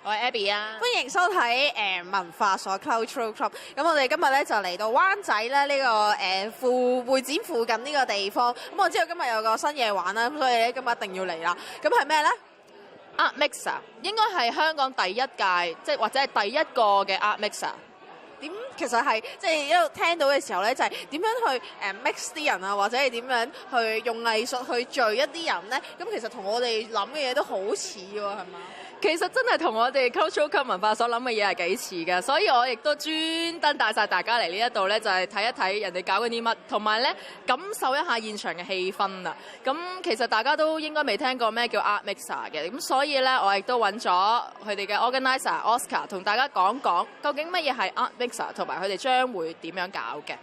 我係 Ebby 啊，歡迎收睇文化所 Cultural Club。咁我哋今日咧就嚟到灣仔咧呢個會展附近呢個地方。咁我知道今日有個新嘢玩啦，咁所以咧今日一定要嚟啦。咁係咩咧？Art Mixer 應該係香港第一屆，即係或者係第一個嘅 Art Mixer。其實係即係一路聽到嘅時候咧，就係點樣去mix 啲人啊，或者係點樣去用藝術去聚一啲人咧？咁其實同我哋諗嘅嘢都好似喎，係嘛？其實真係同我哋 Cultural Club 文化所諗嘅嘢係幾似嘅，所以我亦都專登帶晒大家嚟呢一度咧，就係睇一睇人哋搞緊啲乜，同埋咧感受一下現場嘅氣氛啊！咁其實大家都應該未聽過咩叫 Art Mixer 嘅，咁所以咧我亦都揾咗佢哋嘅 organizer Oscar 同大家講講究竟乜嘢係 Art Mixer，同埋佢哋將會點樣搞嘅。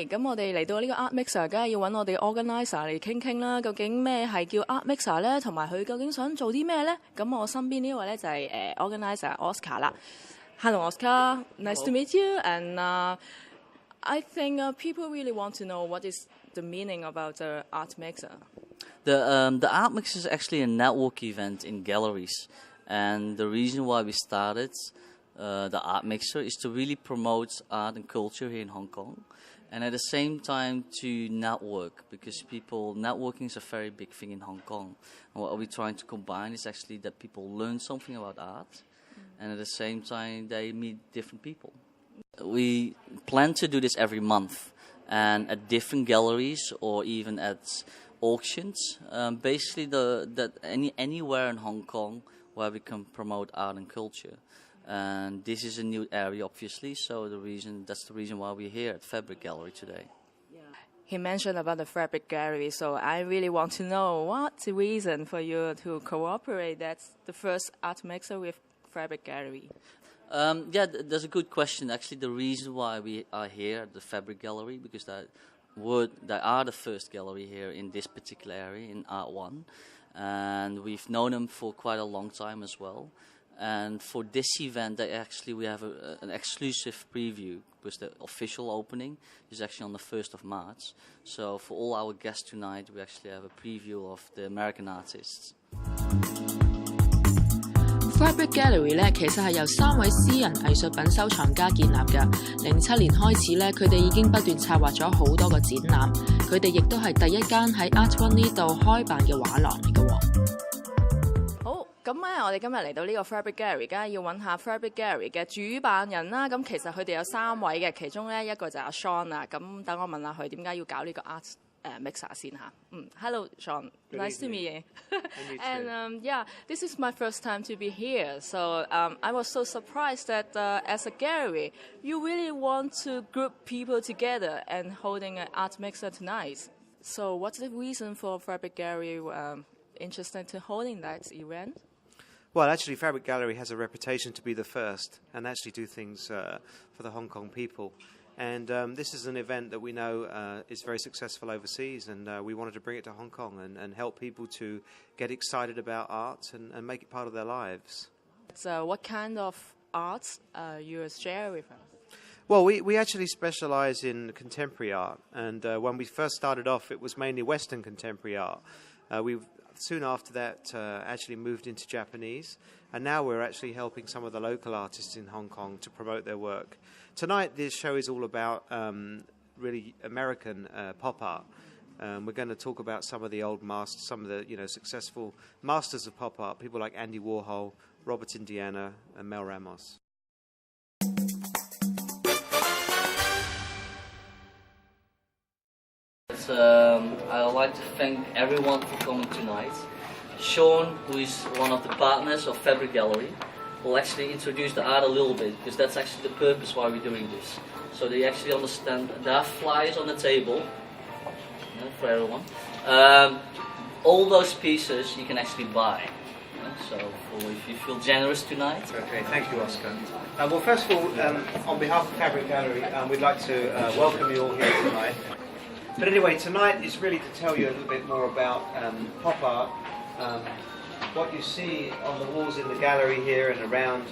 咁我哋嚟到呢個 Art Mixer， 梗係要揾我哋 organizer 嚟傾傾啦。究竟咩係叫 Art Mixer 咧？同埋佢究竟想做啲咩咧？咁我身邊呢位咧就係organizer Oscar 啦。Hello Oscar, nice to meet you. And I think people really want to know what is the meaning about the Art Mixer. The Art Mixer is actually a network event in galleries, and the reason why we started the Art Mixer is to really promote art and culture here in Hong Kong. And at the same time to network, because networking is a very big thing in Hong Kong. And what we're trying to combine is actually that people learn something about art, and at the same time they meet different people. We plan to do this every month, and at different galleries or even at auctions. Basically, anywhere in Hong Kong where we can promote art and culture. And this is a new area, obviously, so that's the reason why we're here at Fabric Gallery today. Yeah. He mentioned about the Fabric Gallery, so I really want to know what's the reason for you to cooperate. That's the first Art Mixer with Fabric Gallery. That's a good question. Actually, the reason why we are here at the Fabric Gallery, because they are the first gallery here in this particular area, in Art 1. And we've known them for quite a long time as well. And for this event, we have an exclusive preview, because the official opening is actually on the 1st of March. So for all our guests tonight, we actually have a preview of the American artists. Fabric Gallery 咧，其實係由3位私人藝術品收藏家建立嘅。07年開始咧，佢哋已經不斷策劃咗好多個展覽。佢哋亦都係第一間喺 Art One 呢度開辦嘅畫廊嚟嘅喎。咁咧，我哋今日嚟到呢個 Fabric Gallery， 梗係要揾下 Fabric Gallery 嘅主辦人啦。咁其實佢哋有3位嘅，其中咧一個就係阿 Sharon 啊。咁等我問下佢點解要搞呢個 Art Mixer 先嚇。Hello Sharon, nice to meet you. And this is my first time to be here. So I was so surprised that as a gallery, you really want to group people together and holding an Art Mixer tonight. So what's the reason for Fabric Gallery interested in holding that event? Well, actually, Fabric Gallery has a reputation to be the first and actually do things for the Hong Kong people. And this is an event that we know is very successful overseas, and we wanted to bring it to Hong Kong and help people to get excited about art and make it part of their lives. So what kind of arts you share with us? Well, we actually specialise in contemporary art, and when we first started off, it was mainly Western contemporary art. We soon after that actually moved into Japanese, and now we're actually helping some of the local artists in Hong Kong to promote their work. Tonight this show is all about really American pop art. We're going to talk about some of the old masters, some of the successful masters of pop art, people like Andy Warhol, Robert Indiana and Mel Ramos. I'd like to thank everyone for coming tonight. Sean, who is one of the partners of Fabric Gallery, will actually introduce the art a little bit, because that's actually the purpose why we're doing this. So they actually understand. There are flyers on the table for everyone. All those pieces you can actually buy. So if you feel generous tonight. Okay, thank you, Oscar. Well, first of all, on behalf of Fabric Gallery, we'd like to welcome you all here tonight. But anyway, tonight is really to tell you a little bit more about pop art. What you see on the walls in the gallery here and around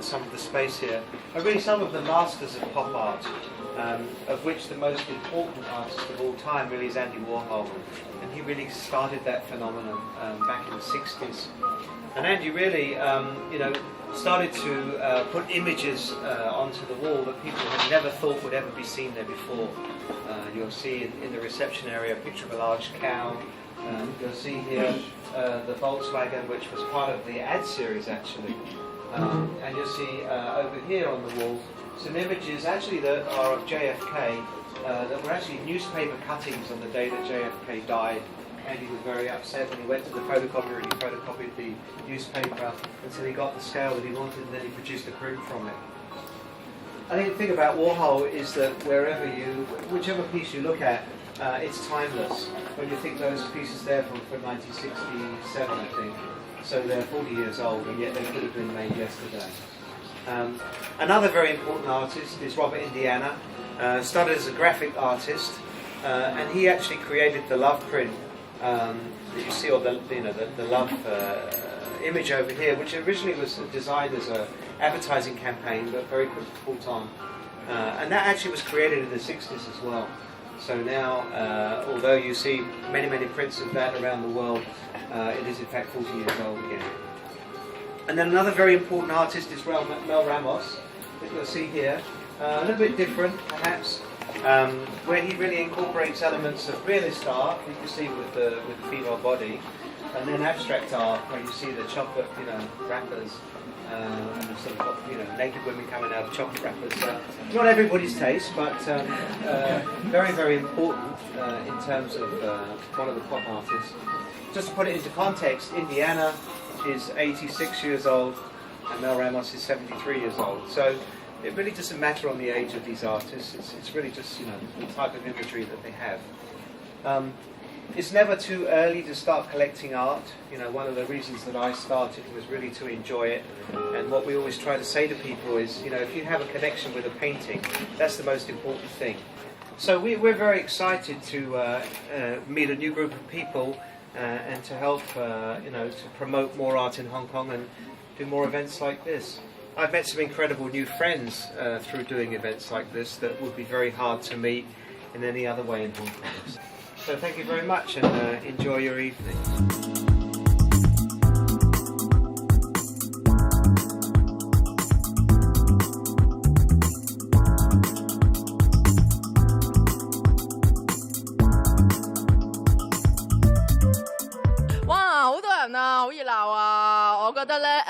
some of the space here are really some of the masters of pop art, of which the most important artist of all time really is Andy Warhol. And he really started that phenomenon back in the 60s. And Andy really, started to put images onto the wall that people had never thought would ever be seen there before. You'll see in the reception area a picture of a large cow. You'll see here the Volkswagen, which was part of the ad series actually. And you'll see over here on the wall some images actually that are of JFK that were actually newspaper cuttings on the day that JFK died. And he was very upset when he went to the photocopier and he photocopied the newspaper until he got the scale that he wanted, and then he produced a print from it. I think the thing about Warhol is that whichever piece you look at, it's timeless. When you think those pieces there from 1967, I think, so they're 40 years old, and yet they could have been made yesterday. Another very important artist is Robert Indiana. Started as a graphic artist, and he actually created the love print that you see, or the love image over here, which originally was designed as an advertising campaign, but very quickly caught on. And that actually was created in the 60s as well. So now, although you see many, many prints of that around the world, it is in fact 40 years old again. And then another very important artist is Mel Ramos, that you'll see here. A little bit different, perhaps, where he really incorporates elements of realist art, you can see with the female body, and then abstract art, where you see the chocolate, wrappers, and sort of, naked women coming out of chocolate wrappers. Not everybody's taste, but very, very important in terms of one of the pop artists. Just to put it into context, Indiana is 86 years old, and Mel Ramos is 73 years old. So it really doesn't matter on the age of these artists. It's really just the type of imagery that they have. It's never too early to start collecting art. One of the reasons that I started was really to enjoy it. And what we always try to say to people is, if you have a connection with a painting, that's the most important thing. So we're very excited to meet a new group of people and to help, to promote more art in Hong Kong and do more events like this. I've met some incredible new friends through doing events like this that would be very hard to meet in any other way in Hong Kong. So thank you very much and enjoy your evening.好熱鬧啊！我覺得咧，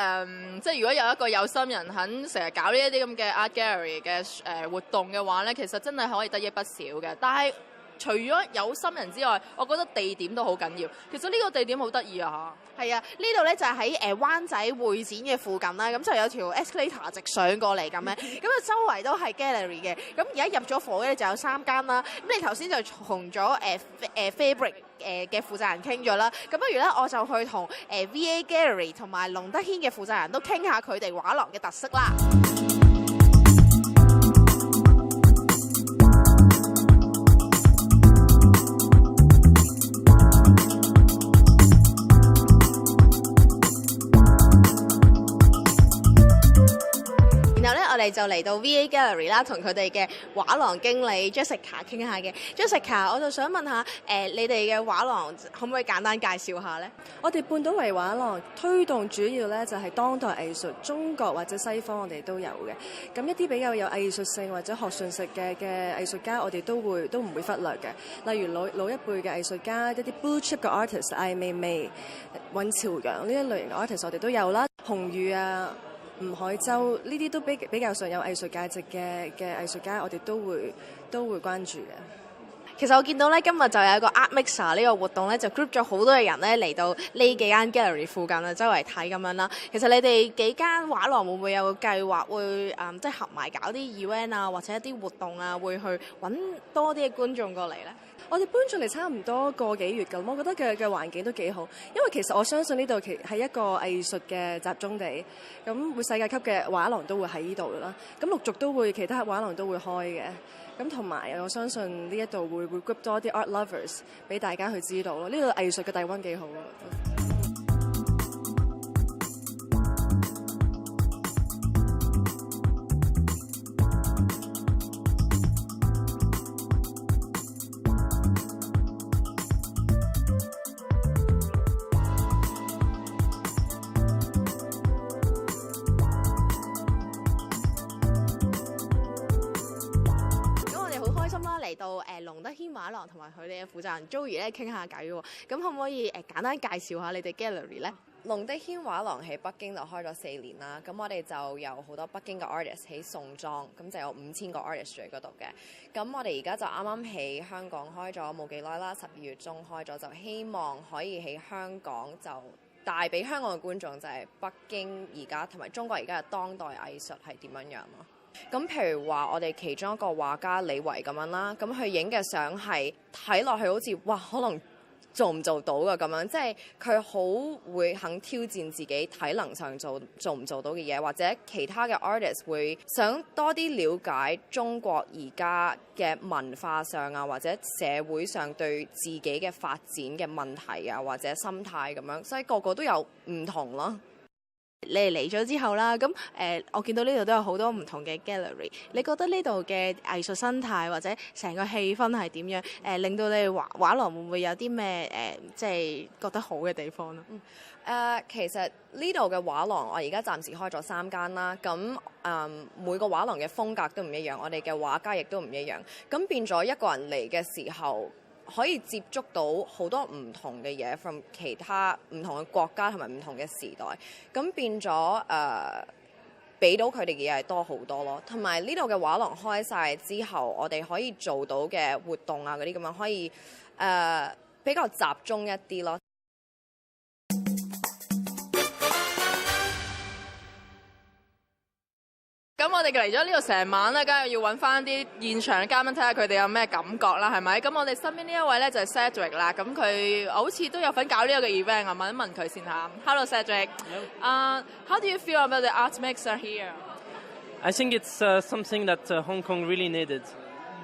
即係如果有一個有心人肯成日搞呢一啲咁嘅 art gallery 嘅活動嘅話咧，其實真係可以得益不少嘅。但係除咗有心人之外，我覺得地點都好緊要。其實呢個地點好得意啊！係啊，呢度咧就係喺灣仔會展嘅附近啦，咁就有條 escalator 直上過嚟咁樣，咁啊周圍都係 gallery 嘅。咁而家入咗伙咧就有3間啦。咁你頭先就同咗Fabric嘅負責人傾咗啦，咁不如咧我就去同VA Gallery 同埋龍德軒嘅負責人都傾下佢哋畫廊嘅特色啦。我哋就嚟到 VA Gallery 啦，同佢哋嘅畫廊經理 Jessica 傾下嘅。Jessica， 我就想問下你哋嘅畫廊可唔可以簡單介紹下呢？我哋半島圍畫廊推動主要咧就係當代藝術，中國或者西方我哋都有嘅。咁一啲比較有藝術性或者學術性嘅藝術家，我哋都唔會忽略嘅。例如老一輩嘅藝術家，一啲 blue chip 嘅 artist， 艾未未、尹朝陽呢一類型嘅 artist 我哋都有啦。紅宇啊、吳海洲呢啲都比較上有藝術價值嘅藝術家，我哋都會關注嘅。其實我見到咧，今日就有一個 Art Mixer 呢個活動咧，就 group 咗好多嘅人咧嚟到呢幾間 gallery 附近啊，周圍睇咁樣啦。其實你哋幾間畫廊會唔會有個計劃會即係合埋搞啲 event 啊，或者一啲活動啊，會去揾多啲嘅觀眾過嚟咧？我哋搬咗嚟差唔多個幾月㗎，我覺得嘅環境都幾好，因為其實我相信呢度係一個藝術嘅集中地，咁會世界級嘅畫廊都會喺呢度啦，咁陸續都會其他畫廊都會開嘅。咁同埋我相信呢一度會 group 多啲 art lovers 俾大家去知道咯。呢度藝術嘅底蘊幾好啊！嚟到龍德軒畫廊同埋佢哋嘅負責人 Joey 咧傾下偈喎，咁可唔可以簡單介紹下你哋 gallery 咧？龍德軒畫廊喺北京就開咗4年啦，咁我哋就有好多北京嘅 artist 喺宋莊，咁就有5000個 artist 喺嗰度嘅。咁我哋而家就啱啱喺香港開咗冇幾耐啦，12月中開咗，就希望可以喺香港就帶俾香港嘅觀眾就係北京而家同埋中國而家嘅當代藝術係點樣樣咯。咁譬如話，我哋其中一個畫家李維咁樣啦，咁佢影嘅相係睇落去好似哇，可能做唔做到㗎咁樣，即係佢好會肯挑戰自己體能上做唔做到嘅嘢，或者其他嘅 artist 會想多啲了解中國而家嘅文化上啊，或者社會上對自己嘅發展嘅問題啊，或者心態咁樣，所以個個都有唔同咯。你哋嚟咗之後啦，咁我見到呢度都有好多唔同嘅 gallery。你覺得呢度嘅藝術生態或者成個氣氛係點樣？令到你哋畫廊會唔會有啲咩即係覺得好嘅地方咧？其實呢度嘅畫廊我而家暫時開咗3間啦，咁每個畫廊嘅風格都唔一樣，我哋嘅畫家亦都唔一樣，咁變咗一個人嚟嘅時候，可以接觸到好多唔同嘅嘢 from 其他唔同嘅國家同埋唔同嘅時代，咁變咗俾到佢哋嘅嘢係多好多咯。同埋呢度嘅畫廊開晒之後，我哋可以做到嘅活動啊嗰啲咁樣可以比較集中一啲咯。咁我哋嚟咗呢度成晚咧，梗係要揾翻啲現場嘅嘉賓睇下佢哋有咩感覺啦，係咪？咁我哋身邊呢一位咧就係 Cedric 啦，咁佢好似都有份搞呢一個 event 啊，問一問佢先嚇。Hello Cedric， how do you feel about the art mixer here? I think it's something that Hong Kong really needed.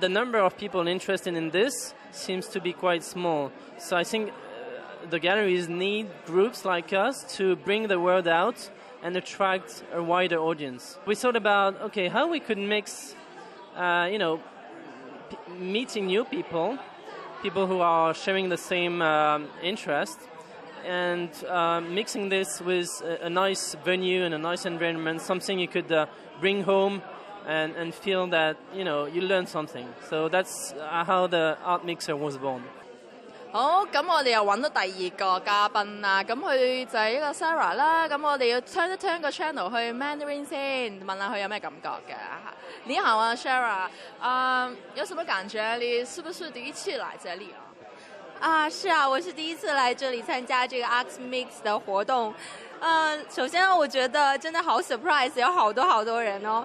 The number of people interested in this seems to be quite small, so I think the galleries need groups like us to bring the word out and attract a wider audience. We thought about, okay, how we could mix, meeting new people who are sharing the same interest, and mixing this with a nice venue and a nice environment, something you could bring home and feel that, you learn something. So that's how the art mixer was born. 好，咁我哋又揾到第2個嘉賓啦，咁佢就係一個 Sarah 啦，咁我哋要 turn 一 turn 個 channel 去 Mandarin 先，問下佢有咩感覺嘅。你好啊 Sharon， 有什麼感覺？你是不是第一次來這裡啊？是啊，我是第一次來這裡參加這個 Art Mix 的活動。首先我覺得真的好 surprise， 有好多人哦。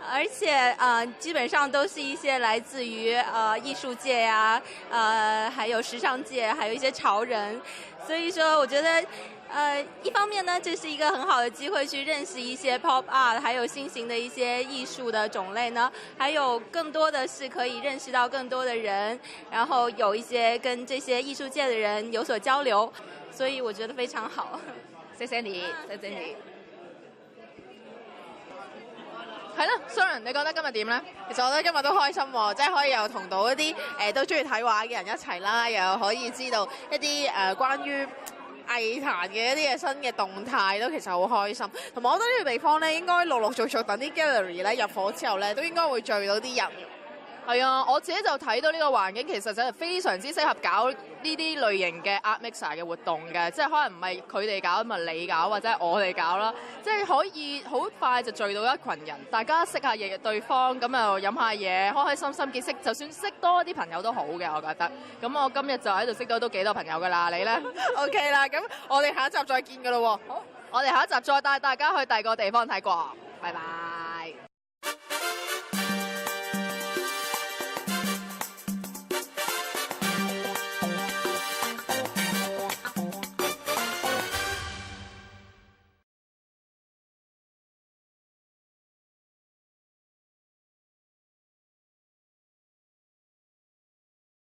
而且基本上都是一些來自於藝術界啊，還有時尚界，還有一些潮人，所以說我覺得一方面呢，這是一個很好的機會去認識一些 pop art， 還有新型的一些藝術的種類呢，還有更多的是可以認識到更多的人，然後有一些跟這些藝術界的人有所交流，所以我覺得非常好。謝謝你，謝謝你。係啦 Sharon 你覺得今日點咧？其實我覺得今日都開心喎，即係可以又同到一啲都中意睇畫嘅人一齊啦，又可以知道一啲關於藝壇嘅一啲嘅新嘅動態，都其實好開心。同埋我覺得呢個地方咧，應該陸陸續續等啲 gallery 咧入伙之後咧，都應該會聚到啲人。係啊，我自己就睇到呢個環境其實就係非常之適合搞呢啲類型嘅 art mixer 嘅活動嘅，即係可能唔係佢哋搞，咪你搞或者我哋搞啦，即係可以好快就聚到一群人，大家識下嘢對方，咁又飲下嘢，開開心心結識，就算識多啲朋友都好嘅，我覺得。咁我今日就喺度識到都幾多朋友㗎啦，你咧？OK 啦，咁我哋下一集再見㗎咯喎。好，我哋下一集再帶大家去第二個地方睇過，拜拜。